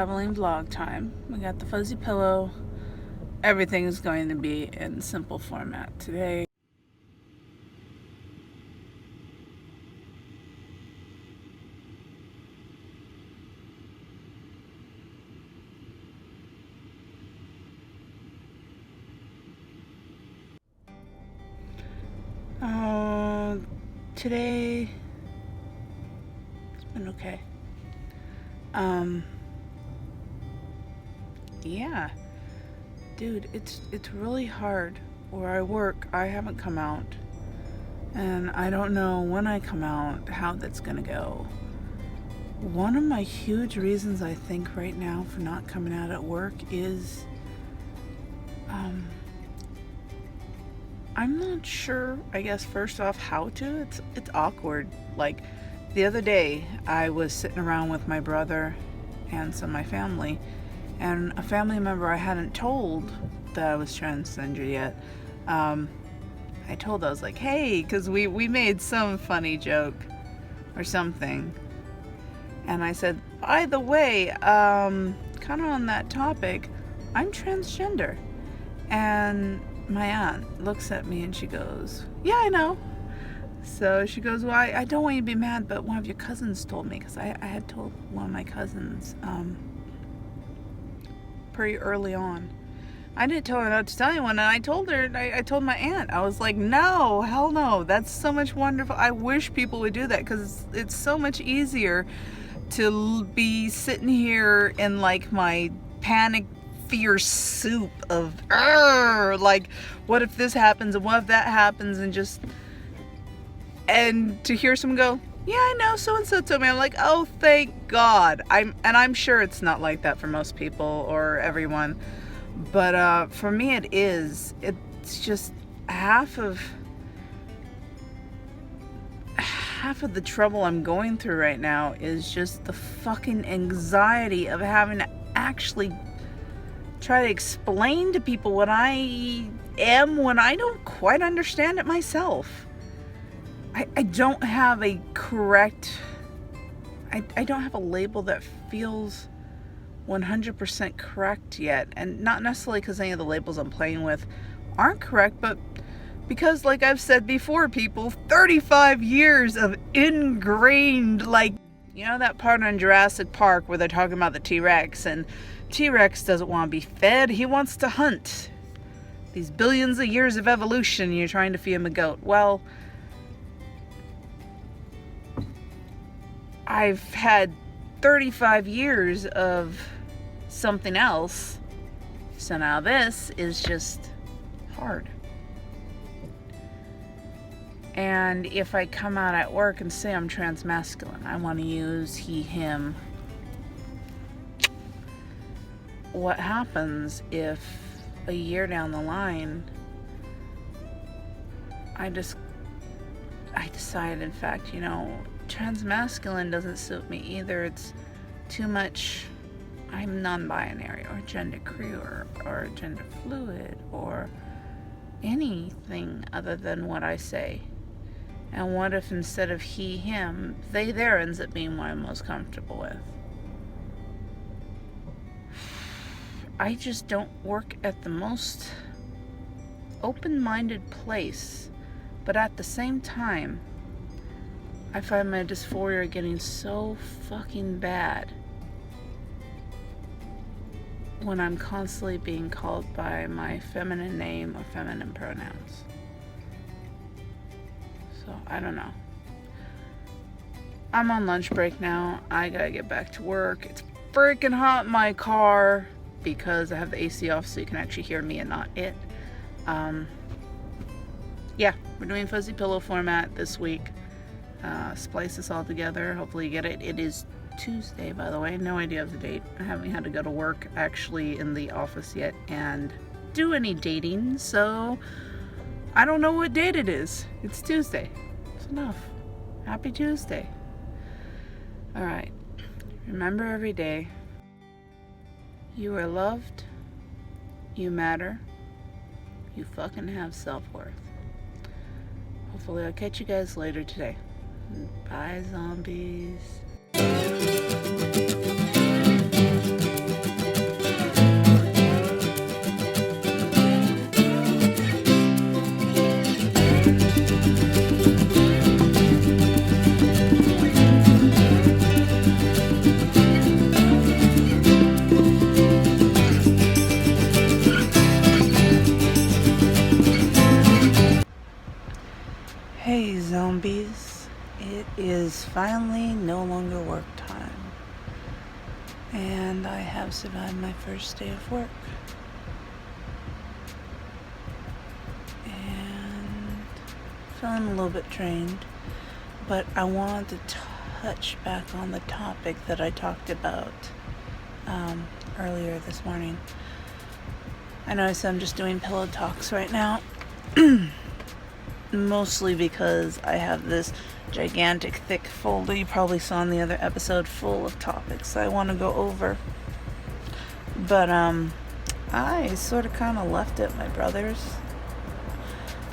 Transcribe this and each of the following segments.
traveling vlog time. We got the fuzzy pillow. Everything is going to be in simple format today. Today it's been okay. Yeah, dude, it's really hard. Where I work, I haven't come out, and I don't know when I come out how that's gonna go. One of my huge reasons I think right now for not coming out at work is I'm not sure, I guess, first off, how to. It's awkward. Like, the other day, I was sitting around with my brother and some of my family, and a family member I hadn't told that I was transgender yet, I was like, hey, because we made some funny joke or something. And I said, by the way, kind of on that topic, I'm transgender. And my aunt looks at me and she goes, yeah, I know. So she goes, well, I don't want you to be mad, but one of your cousins told me, because I had told one of my cousins pretty early on. I didn't tell her not to tell anyone, and I told her, I told my aunt, I was like, no, hell no, that's so much wonderful. I wish people would do that, because it's so much easier to be sitting here in like my panic fear soup of like, what if this happens and what if that happens, and to hear someone go, yeah, I know, so and so told me. I'm like, oh, thank God. I'm sure it's not like that for most people or everyone, but for me it is. It's just half of the trouble I'm going through right now is just the fucking anxiety of having to actually try to explain to people what I am when I don't quite understand it myself. I don't have a correct, I don't have a label that feels 100% correct yet. And not necessarily because any of the labels I'm playing with aren't correct, but because, like I've said before, people, 35 years of ingrained, like, you know that part on Jurassic Park where they're talking about the T-Rex, and T-Rex doesn't want to be fed, he wants to hunt. These billions of years of evolution, you're trying to feed him a goat. Well, I've had 35 years of something else, so now this is just hard. And if I come out at work and say I'm transmasculine, I want to use he, him. What happens if a year down the line, I decide, in fact, transmasculine doesn't suit me either. It's too much, I'm non-binary or genderqueer or gender fluid or anything other than what I say. And what if instead of he, him, they, there ends up being what I'm most comfortable with? I just don't work at the most open-minded place, but at the same time, I find my dysphoria getting so fucking bad when I'm constantly being called by my feminine name or feminine pronouns. So, I don't know. I'm on lunch break now. I gotta get back to work. It's freaking hot in my car because I have the AC off so you can actually hear me and not it. Yeah, we're doing fuzzy pillow format this week. Splice this all together. Hopefully you get it. It is Tuesday, by the way. No idea of the date. I haven't had to go to work actually in the office yet and do any dating, so I don't know what date it is. It's Tuesday. It's enough. Happy Tuesday. Alright. Remember every day, you are loved, you matter, you fucking have self-worth. Hopefully I'll catch you guys later today. Bye, zombies. Hey zombies, it is finally no longer work time, and I have survived my first day of work, and feeling a little bit drained, but I wanted to touch back on the topic that I talked about earlier this morning. I know I said I'm just doing pillow talks right now. Mostly because I have this gigantic thick folder you probably saw in the other episode full of topics I want to go over, but I sort of kind of left it at my brother's,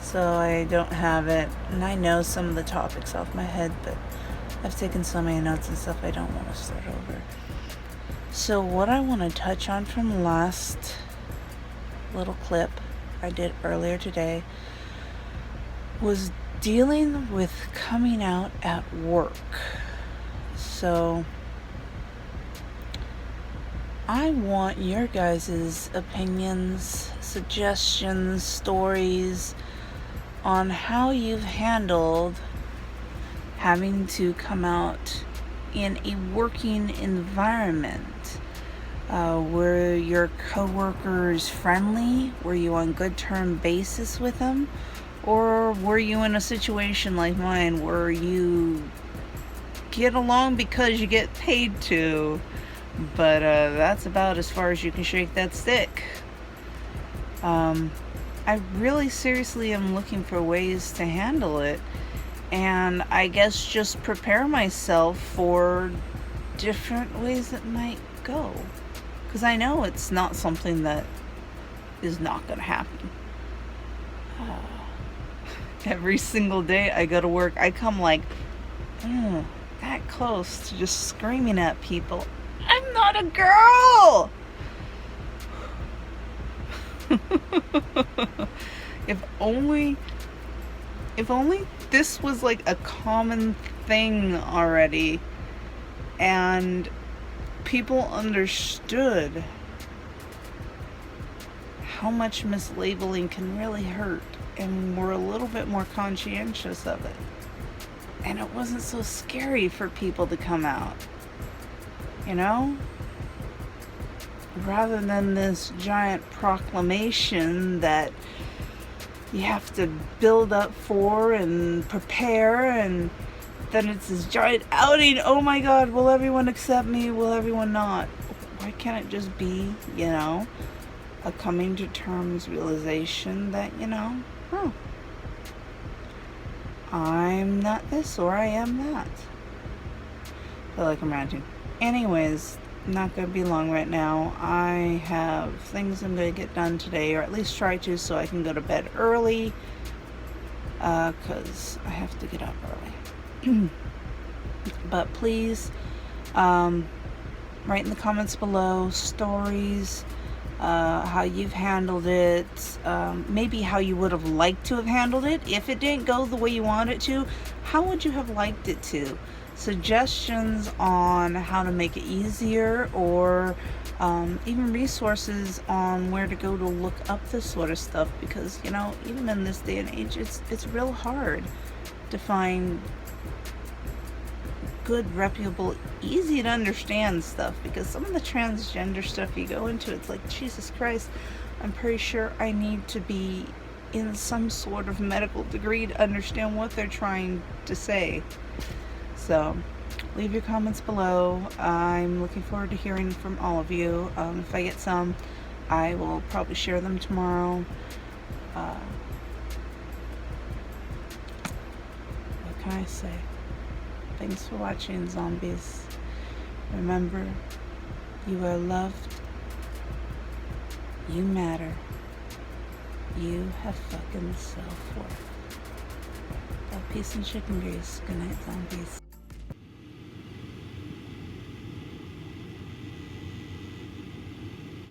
so I don't have it, and I know some of the topics off my head, but I've taken so many notes and stuff I don't want to start over. So what I want to touch on from last little clip I did earlier today was dealing with coming out at work. So I want your guys' opinions, suggestions, stories on how you've handled having to come out in a working environment. Were your coworkers friendly? Were you on good term basis with them? Or were you in a situation like mine where you get along because you get paid to, but that's about as far as you can shake that stick? I really seriously am looking for ways to handle it, and I guess just prepare myself for different ways it might go, because I know it's not something that is not going to happen. Every single day I go to work, I come like that close to just screaming at people, I'm not a girl! If only this was like a common thing already, and people understood how much mislabeling can really hurt, and we're a little bit more conscientious of it, and it wasn't so scary for people to come out, you know, rather than this giant proclamation that you have to build up for and prepare, and then it's this giant outing. Oh my god, will everyone accept me, will everyone not? Why can't it just be, you know, a coming to terms realization that, you know, oh, I'm not this, or I am that. I feel like I'm ranting. Anyways, not going to be long right now. I have things I'm going to get done today, or at least try to, so I can go to bed early, because I have to get up early. But please, write in the comments below stories, how you've handled it, maybe how you would have liked to have handled it. If it didn't go the way you wanted it to, how would you have liked it to? Suggestions on how to make it easier, or even resources on where to go to look up this sort of stuff, because, you know, even in this day and age, it's real hard to find good, reputable, easy to understand stuff, because some of the transgender stuff you go into, it's like, Jesus Christ, I'm pretty sure I need to be in some sort of medical degree to understand what they're trying to say. So leave your comments below. I'm looking forward to hearing from all of you. If I get some, I will probably share them tomorrow. What can I say? Thanks for watching, zombies. Remember, you are loved. You matter. You have fucking self-worth. Love, peace, and chicken grease. Good night, zombies.